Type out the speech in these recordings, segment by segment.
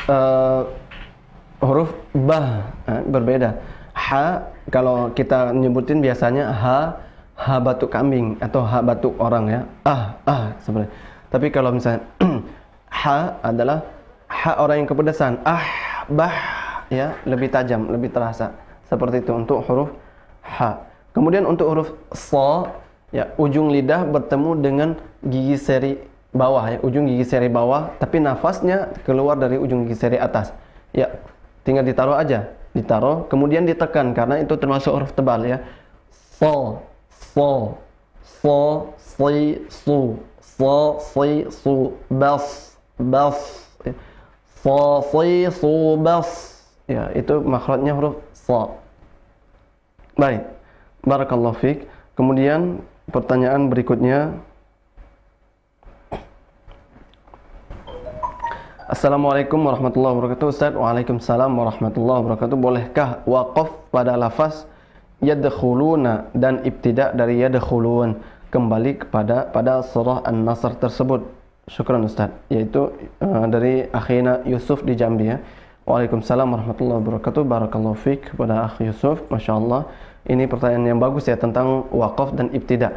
eh, huruf bah berbeda. Ha kalau kita nyebutin biasanya ha batuk kambing atau ha batuk orang ya. Sebenarnya. Tapi kalau misalnya ha adalah ha orang yang kepedesan. Bah ya, lebih tajam, lebih terasa. Seperti itu untuk huruf ha. Kemudian untuk huruf sa ya, ujung lidah bertemu dengan gigi seri bawah ya, ujung gigi seri bawah, tapi nafasnya keluar dari ujung gigi seri atas. Ya, tinggal ditaruh aja, ditaruh, kemudian ditekan karena itu termasuk huruf tebal ya. So, si, su, bas, so, si, su, bas. Ya, itu makhrajnya huruf sa. Baik, barakallahu fiik. Kemudian pertanyaan berikutnya. Assalamualaikum warahmatullahi wabarakatuh. Ustaz, waalaikumsalam warahmatullahi wabarakatuh. Bolehkah waqaf pada lafaz yadkhuluna dan ibtida dari yadkhulun kembali pada surah An-Nasr tersebut? Syukran Ustaz. Yaitu dari akhina Yusuf di Jambi ya. Waalaikumsalam warahmatullahi wabarakatuh. Barakallahu fiik kepada akh Yusuf. Masya Allah, ini pertanyaan yang bagus ya tentang waqaf dan ibtida.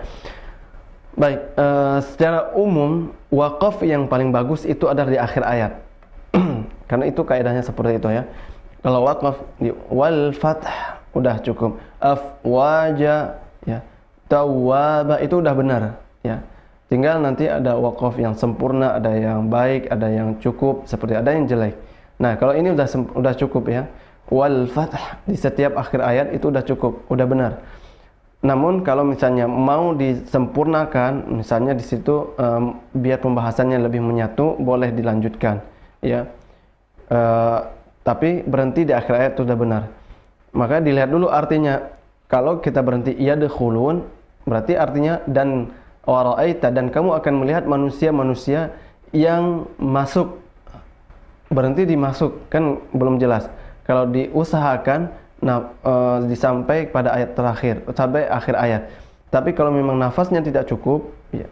Baik, secara umum waqaf yang paling bagus itu adalah di akhir ayat. Karena itu kaidahnya seperti itu ya. Kalau waqaf di wal fath udah cukup. Afwaja ya, tawwaba itu udah benar ya. Tinggal nanti ada waqaf yang sempurna, ada yang baik, ada yang cukup, seperti ada yang jelek. Nah, kalau ini udah cukup ya. Wal fath di setiap akhir ayat itu udah cukup, udah benar. Namun kalau misalnya mau disempurnakan, misalnya di situ biar pembahasannya lebih menyatu, boleh dilanjutkan, ya. Tapi berhenti di akhir ayat itu sudah benar. Maka dilihat dulu artinya. Kalau kita berhenti yadkhulun, berarti artinya dan wara'aita, dan kamu akan melihat manusia-manusia yang masuk. Berhenti di masuk, kan belum jelas. Kalau diusahakan disampai pada ayat terakhir, sampai akhir ayat. Tapi kalau memang nafasnya tidak cukup, ya,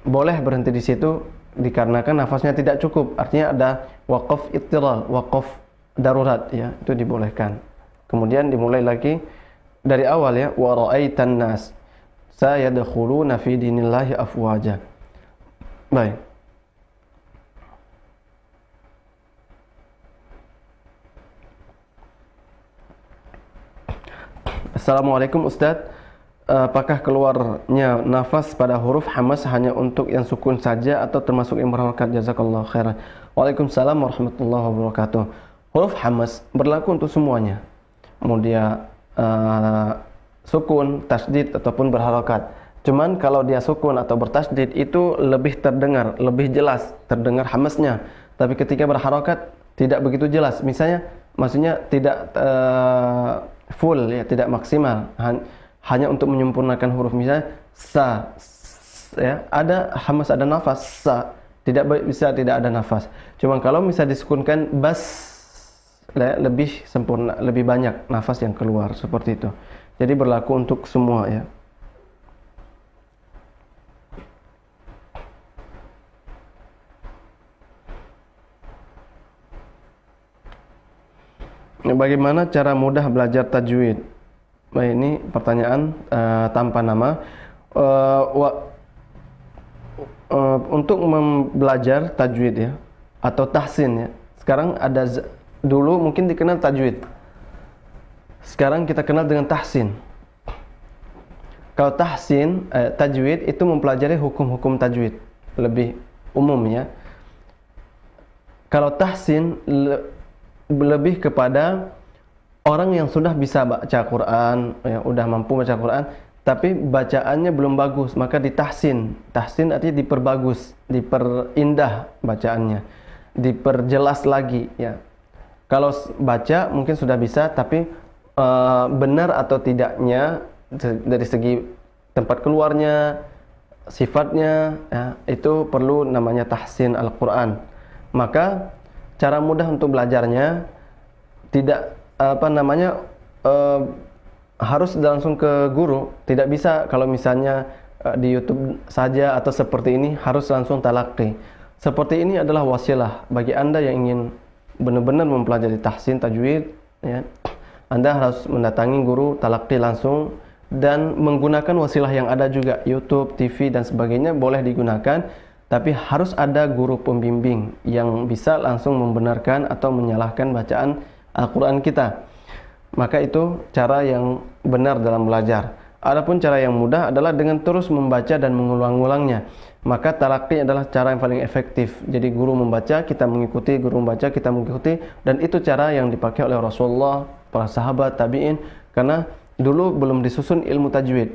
boleh berhenti di situ dikarenakan nafasnya tidak cukup. Artinya ada waqaf ittiral, waqaf darurat, ya, itu dibolehkan. Kemudian dimulai lagi dari awal ya, wa ra'aitan nas sayadkhuluna fi dinillahi afwaja. Baik. Assalamualaikum Ustadz, apakah keluarnya nafas pada huruf hamas hanya untuk yang sukun saja atau termasuk yang berharakat? Jazakallahu khairan. Waalaikumsalam warahmatullahi wabarakatuh. Huruf hamas berlaku untuk semuanya, mau dia sukun, tasdid ataupun berharakat. Cuman kalau dia sukun atau bertasdid itu lebih terdengar, lebih jelas terdengar hamasnya. Tapi ketika berharakat tidak begitu jelas. Misalnya, maksudnya tidak full ya, tidak maksimal, hanya untuk menyempurnakan huruf. Misalnya sa ya, ada hamas, ada nafas, sa tidak bisa tidak ada nafas. Cuma kalau bisa disukunkan bas ya, lebih sempurna, lebih banyak nafas yang keluar, seperti itu. Jadi berlaku untuk semua ya. Bagaimana cara mudah belajar tajwid? Nah, ini pertanyaan tanpa nama. Untuk belajar tajwid ya, atau tahsin ya. Sekarang ada, dulu mungkin dikenal tajwid. Sekarang kita kenal dengan tahsin. Kalau tahsin, tajwid itu mempelajari hukum-hukum tajwid lebih umum ya. Kalau tahsin lebih kepada orang yang sudah bisa baca Quran, yang udah mampu baca Quran, tapi bacaannya belum bagus, maka ditahsin. Tahsin artinya diperbagus, diperindah bacaannya, diperjelas lagi ya. Kalau baca mungkin sudah bisa, tapi benar atau tidaknya dari segi tempat keluarnya, sifatnya ya, itu perlu namanya tahsin Al-Quran. Maka cara mudah untuk belajarnya tidak harus langsung ke guru, tidak bisa kalau misalnya di YouTube saja atau seperti ini, harus langsung talaqi. Seperti ini adalah wasilah bagi Anda yang ingin benar-benar mempelajari tahsin tajwid, ya, Anda harus mendatangi guru talaqi langsung dan menggunakan wasilah yang ada juga, YouTube, TV dan sebagainya boleh digunakan, tapi harus ada guru pembimbing yang bisa langsung membenarkan atau menyalahkan bacaan Al-Quran kita. Maka itu cara yang benar dalam belajar. Adapun cara yang mudah adalah dengan terus membaca dan mengulang-ulangnya. Maka talaqi adalah cara yang paling efektif. Jadi guru membaca, kita mengikuti, guru membaca, kita mengikuti, dan itu cara yang dipakai oleh Rasulullah, para sahabat, tabi'in, karena dulu belum disusun ilmu tajwid.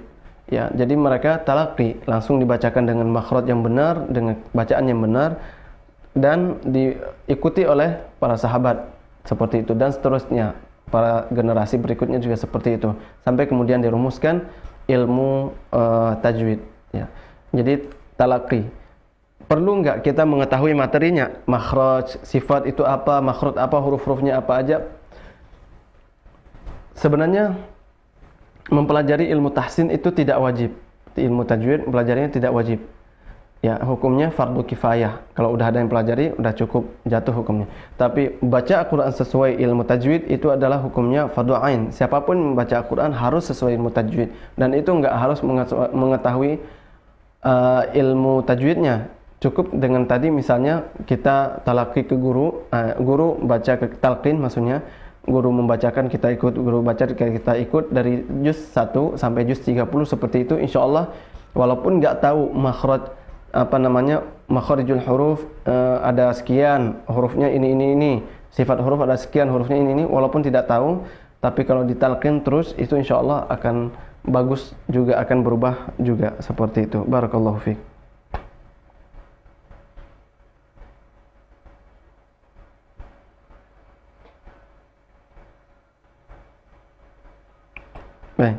Ya, jadi mereka talaqi, langsung dibacakan dengan makhraj yang benar, dengan bacaan yang benar, dan diikuti oleh para sahabat seperti itu, dan seterusnya. Para generasi berikutnya juga seperti itu, sampai kemudian dirumuskan ilmu tajwid, ya. Jadi talaqi, perlu nggak kita mengetahui materinya, makhraj, sifat itu apa, makhraj apa, huruf-hurufnya apa aja? Sebenarnya mempelajari ilmu tahsin itu tidak wajib. Ilmu tajwid mempelajarinya tidak wajib. Ya, hukumnya fardu kifayah. Kalau udah ada yang pelajari, udah cukup jatuh hukumnya. Tapi baca Al-Quran sesuai ilmu tajwid itu adalah hukumnya fardu ain. Siapapun membaca Al-Quran harus sesuai ilmu tajwid. Dan itu nggak harus mengetahui ilmu tajwidnya. Cukup dengan tadi misalnya kita talaqi ke guru, guru baca ke talqin maksudnya. Guru membacakan, kita ikut, guru baca kita ikut dari juz 1 sampai juz 30 seperti itu, insya Allah walaupun nggak tahu makhraj makhrijul huruf, ada sekian hurufnya ini, sifat huruf ada sekian hurufnya ini, walaupun tidak tahu, tapi kalau ditalqin terus itu insya Allah akan bagus juga, akan berubah juga seperti itu. Barakallahu fiik. Baik.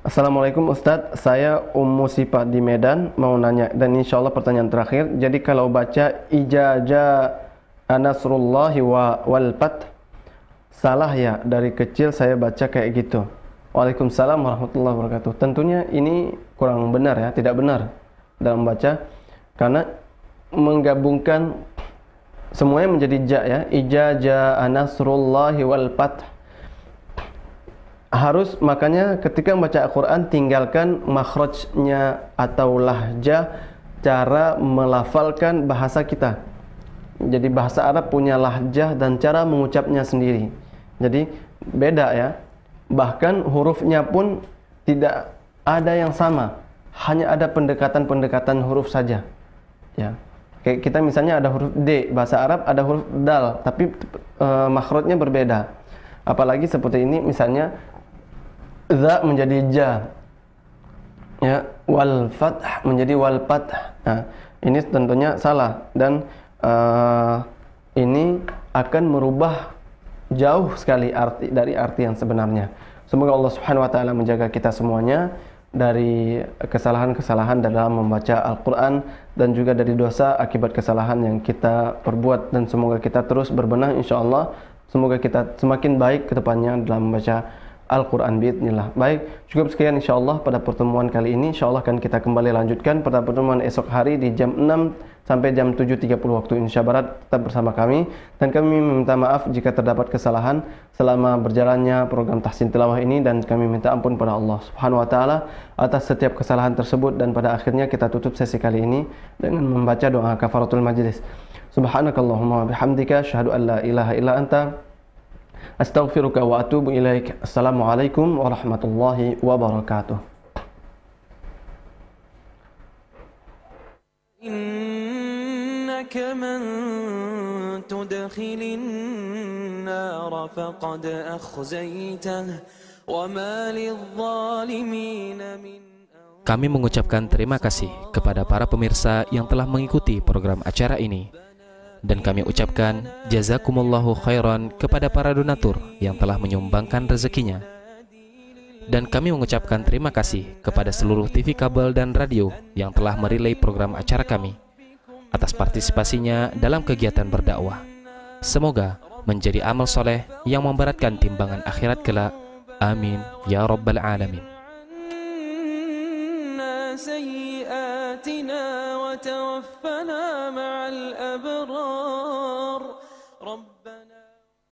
Assalamualaikum Ustadz, saya Ummu Sipa di Medan mau nanya, dan insya Allah pertanyaan terakhir. Jadi kalau baca ijaja anasrullahi wal fath, salah ya? Dari kecil saya baca kayak gitu. Waalaikumsalam warahmatullahi wabarakatuh. Tentunya ini kurang benar ya, tidak benar dalam baca, karena menggabungkan semuanya menjadi ja ya. Ijaja anasrullahi wal fath. Harus, makanya ketika membaca Al-Quran tinggalkan makhrajnya atau lahjah, cara melafalkan bahasa kita. Jadi bahasa Arab punya lahjah dan cara mengucapnya sendiri. Jadi beda ya. Bahkan hurufnya pun tidak ada yang sama. Hanya ada pendekatan-pendekatan huruf saja. Ya. Kayak kita misalnya ada huruf D, bahasa Arab ada huruf dal, tapi makhrajnya berbeda. Apalagi seperti ini misalnya za menjadi ja, ya, wal fath menjadi wal fath. Nah, ini tentunya salah, dan ini akan merubah jauh sekali arti dari arti yang sebenarnya. Semoga Allah Subhanahu wa taala menjaga kita semuanya dari kesalahan-kesalahan dalam membaca Al-Quran, dan juga dari dosa akibat kesalahan yang kita perbuat, dan semoga kita terus berbenah insyaallah. Semoga kita semakin baik ke depannya dalam membaca Al-Quran biidznillah. Baik, cukup sekian insyaallah pada pertemuan kali ini. Insyaallah akan kita kembali lanjutkan pada pertemuan esok hari di jam 6 sampai jam 7.30 waktu Indonesia Barat. Tetap bersama kami, dan kami meminta maaf jika terdapat kesalahan selama berjalannya program Tahsin Tilawah ini, dan kami minta ampun pada Allah Subhanahu wa taala atas setiap kesalahan tersebut. Dan pada akhirnya kita tutup sesi kali ini dengan membaca doa kafaratul majlis. Subhanakallahumma bihamdika asyhadu an la ilaha illa anta astaghfiruka wa atubu ilaik. Assalamualaikum warahmatullahi wabarakatuh. Innaka man tudkhilin nar faqad akhzaytah wa ma lidh-dhalimin min. Kami mengucapkan terima kasih kepada para pemirsa yang telah mengikuti program acara ini. Dan kami ucapkan jazakumullahu khairan kepada para donatur yang telah menyumbangkan rezekinya. Dan kami mengucapkan terima kasih kepada seluruh TV kabel dan radio yang telah merelay program acara kami atas partisipasinya dalam kegiatan berdakwah. Semoga menjadi amal soleh yang memberatkan timbangan akhirat kelak. Amin ya rabbal alamin. وتوفنا مع الأبرار